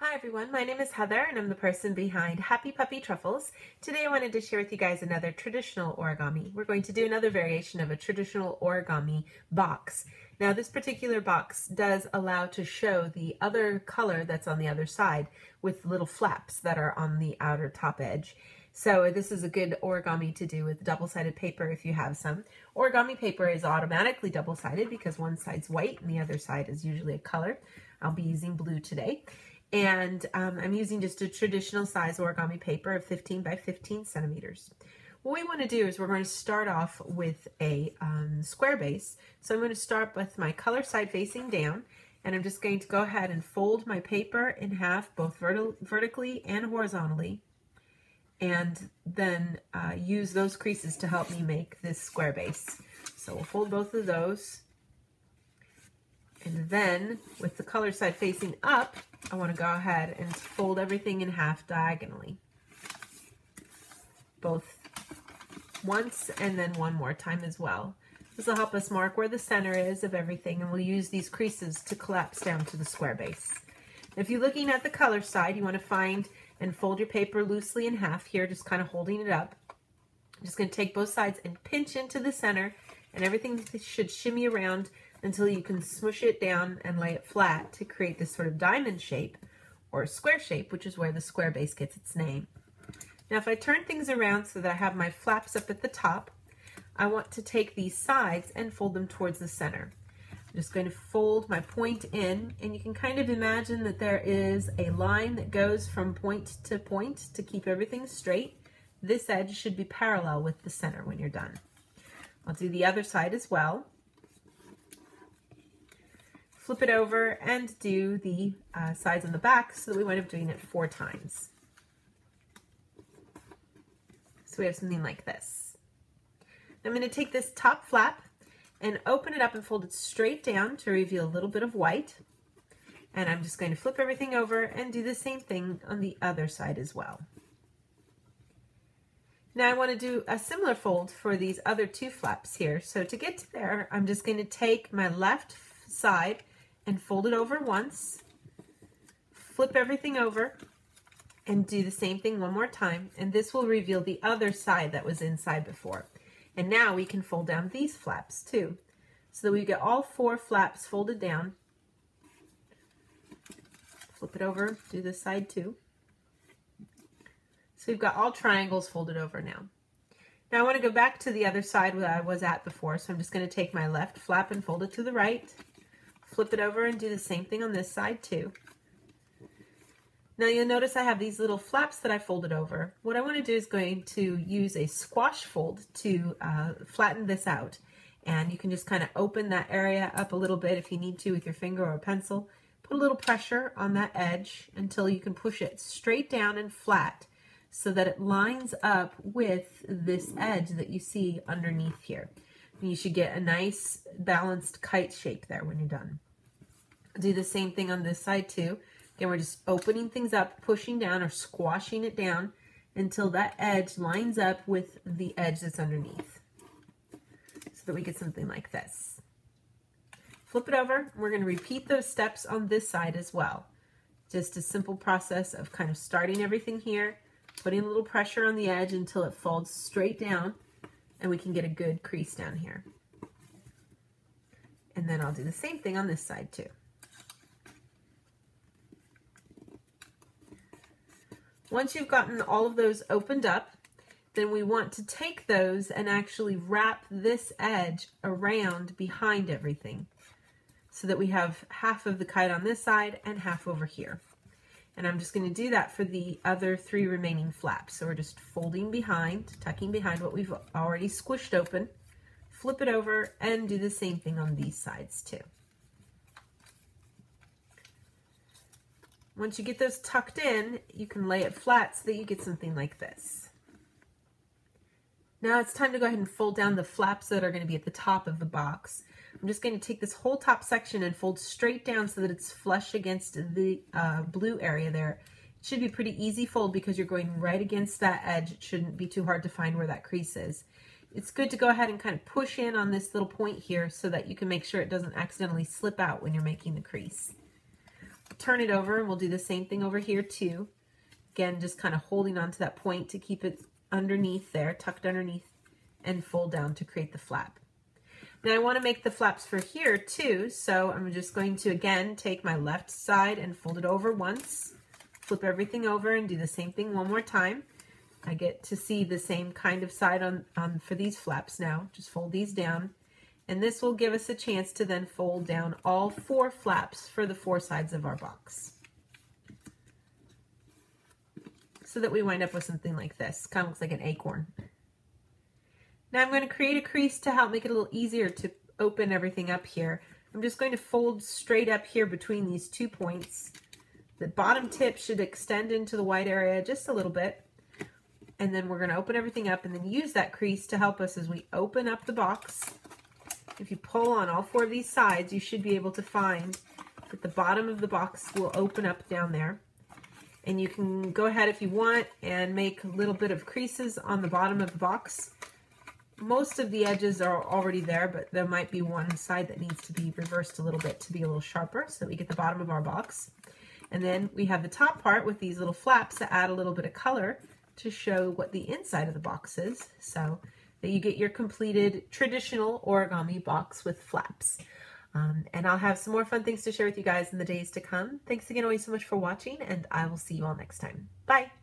Hi everyone, my name is Heather and I'm the person behind Happy Puppy Truffles. Today I wanted to share with you guys another traditional origami. We're going to do another variation of a traditional origami box. Now this particular box does allow to show the other color that's on the other side with little flaps that are on the outer top edge. So this is a good origami to do with double-sided paper if you have some. Origami paper is automatically double-sided because one side's white and the other side is usually a color. I'll be using blue today. And I'm using just a traditional size origami paper of 15 by 15 centimeters. What we want to do is we're going to start off with a square base. So I'm going to start with my color side facing down, and I'm just going to go ahead and fold my paper in half, both vertically and horizontally, and then use those creases to help me make this square base. So we'll fold both of those. And then with the color side facing up, I want to go ahead and fold everything in half diagonally. Both once and then one more time as well. This will help us mark where the center is of everything, and we'll use these creases to collapse down to the square base. If you're looking at the color side, you want to find and fold your paper loosely in half here, just kind of holding it up. I'm just going to take both sides and pinch into the center, and everything should shimmy around until you can smush it down and lay it flat to create this sort of diamond shape or square shape, which is where the square base gets its name. Now if I turn things around so that I have my flaps up at the top, I want to take these sides and fold them towards the center. I'm just going to fold my point in, and you can kind of imagine that there is a line that goes from point to keep everything straight. This edge should be parallel with the center when you're done. I'll do the other side as well. Flip it over and do the sides on the back so that we wind up doing it 4 times. So we have something like this. I'm going to take this top flap and open it up and fold it straight down to reveal a little bit of white. And I'm just going to flip everything over and do the same thing on the other side as well. Now I want to do a similar fold for these other 2 flaps here. So to get to there, I'm just going to take my left side and fold it over once, flip everything over, and do the same thing one more time, and this will reveal the other side that was inside before. And now we can fold down these flaps too, so that we get all 4 flaps folded down. Flip it over, do this side too. So we've got all triangles folded over now. Now I want to go back to the other side where I was at before, so I'm just going to take my left flap and fold it to the right. Flip it over and do the same thing on this side too. Now you'll notice I have these little flaps that I folded over. What I want to do is going to use a squash fold to flatten this out. And you can just kind of open that area up a little bit if you need to with your finger or a pencil. Put a little pressure on that edge until you can push it straight down and flat so that it lines up with this edge that you see underneath here. You should get a nice balanced kite shape there when you're done. Do the same thing on this side too. Again, we're just opening things up, pushing down or squashing it down until that edge lines up with the edge that's underneath, so that we get something like this. Flip it over. We're going to repeat those steps on this side as well. Just a simple process of kind of starting everything here, putting a little pressure on the edge until it folds straight down, and we can get a good crease down here. And then I'll do the same thing on this side too. Once you've gotten all of those opened up, then we want to take those and actually wrap this edge around behind everything so that we have half of the kite on this side and half over here. And I'm just going to do that for the other 3 remaining flaps. So we're just folding behind, tucking behind what we've already squished open, flip it over, and do the same thing on these sides too. Once you get those tucked in, you can lay it flat so that you get something like this. Now it's time to go ahead and fold down the flaps that are going to be at the top of the box. I'm just going to take this whole top section and fold straight down so that it's flush against the blue area there. It should be a pretty easy fold because you're going right against that edge. It shouldn't be too hard to find where that crease is. It's good to go ahead and kind of push in on this little point here so that you can make sure it doesn't accidentally slip out when you're making the crease. turn it over and we'll do the same thing over here too. Again, just kind of holding on to that point to keep it underneath there, tucked underneath, and fold down to create the flap. Now I want to make the flaps for here too, so I'm just going to again take my left side and fold it over once, flip everything over and do the same thing one more time. I get to see the same kind of side on for these flaps now. Just fold these down, and this will give us a chance to then fold down all 4 flaps for the 4 sides of our box, so that we wind up with something like this. Kind of looks like an acorn. Now I'm going to create a crease to help make it a little easier to open everything up here. I'm just going to fold straight up here between these 2 points. The bottom tip should extend into the white area just a little bit. And then we're going to open everything up and then use that crease to help us as we open up the box. If you pull on all 4 of these sides, you should be able to find that the bottom of the box will open up down there. And you can go ahead if you want and make a little bit of creases on the bottom of the box. Most of the edges are already there, but there might be one side that needs to be reversed a little bit to be a little sharper so that we get the bottom of our box. And then we have the top part with these little flaps that add a little bit of color to show what the inside of the box is, so that you get your completed traditional origami box with flaps. And I'll have some more fun things to share with you guys in the days to come. Thanks again always so much for watching, and I will see you all next time. Bye!